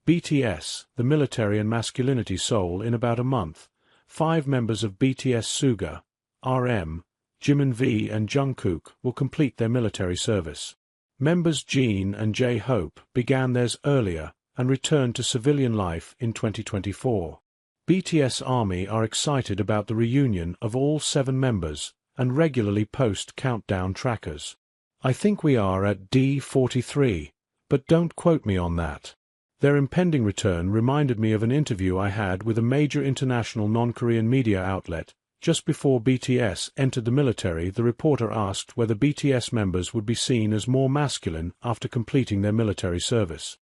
BTS, the military and masculinity soul. In about a month, 5 members of BTS Suga, RM, Jimin V and Jungkook will complete their military service. Members Jin and J-Hope began theirs earlier and returned to civilian life in 2024. BTS Army are excited about the reunion of all 7 members and regularly post countdown trackers. I think we are at D43, but don't quote me on that. Their impending return reminded me of an interview I had with a major international non-Korean media outlet. Just before BTS entered the military, the reporter asked whether BTS members would be seen as more masculine after completing their military service.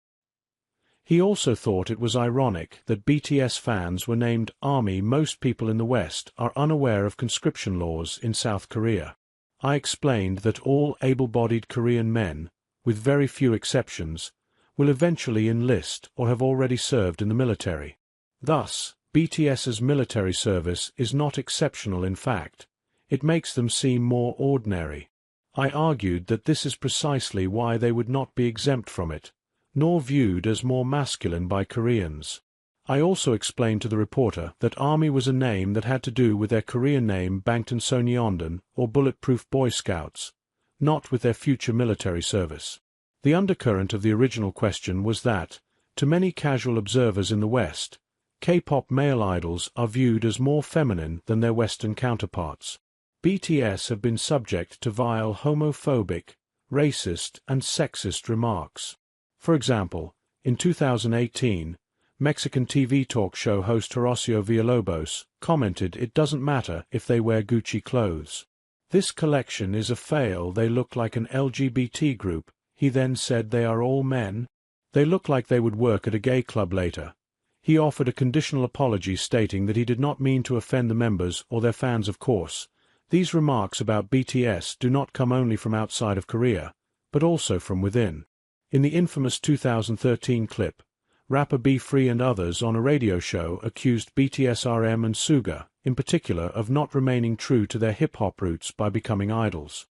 He also thought it was ironic that BTS fans were named Army. Most people in the West are unaware of conscription laws in South Korea. I explained that all able-bodied Korean men, with very few exceptions, will eventually enlist or have already served in the military. Thus, BTS's military service is not exceptional. In fact, it makes them seem more ordinary. I argued that this is precisely why they would not be exempt from it, nor viewed as more masculine by Koreans. I also explained to the reporter that Army was a name that had to do with their Korean name Bangtan Sonyeondan, or Bulletproof Boy Scouts, not with their future military service. The undercurrent of the original question was that, to many casual observers in the West, K-pop male idols are viewed as more feminine than their Western counterparts. BTS have been subject to vile homophobic, racist and sexist remarks. For example, in 2018, Mexican TV talk show host Horacio Villalobos commented it doesn't matter if they wear Gucci clothes. This collection is a fail. They look like an LGBT group. He then said they are all men. They look like they would work at a gay club later. He offered a conditional apology stating that he did not mean to offend the members or their fans. Of course, these remarks about BTS do not come only from outside of Korea, but also from within. In the infamous 2013 clip, rapper Be Free and others on a radio show accused BTS RM and Suga, in particular, of not remaining true to their hip-hop roots by becoming idols.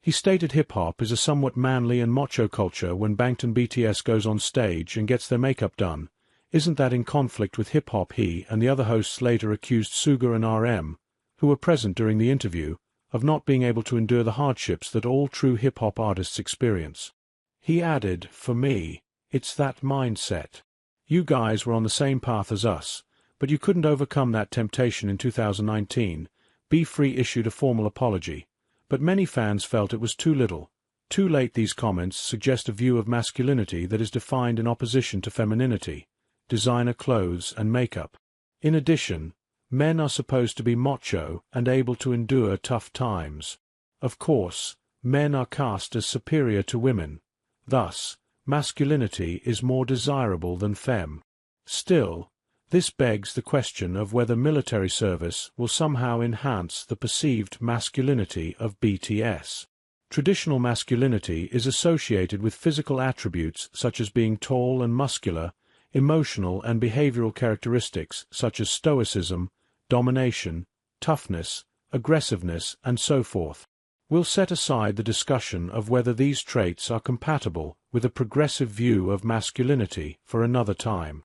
He stated hip-hop is a somewhat manly and macho culture. When Bangtan BTS goes on stage and gets their makeup done, isn't that in conflict with hip-hop? He and the other hosts later accused Suga and RM, who were present during the interview, of not being able to endure the hardships that all true hip-hop artists experience. He added, "For me, it's that mindset. You guys were on the same path as us, but you couldn't overcome that temptation in 2019. Be Free issued a formal apology, but many fans felt it was too little, too late. These comments suggest a view of masculinity that is defined in opposition to femininity, designer clothes and makeup. In addition, men are supposed to be macho and able to endure tough times. Of course, men are cast as superior to women. Thus, masculinity is more desirable than femme. Still, this begs the question of whether military service will somehow enhance the perceived masculinity of BTS. Traditional masculinity is associated with physical attributes such as being tall and muscular, emotional and behavioral characteristics such as stoicism, domination, toughness, aggressiveness, and so forth. We'll set aside the discussion of whether these traits are compatible with a progressive view of masculinity for another time.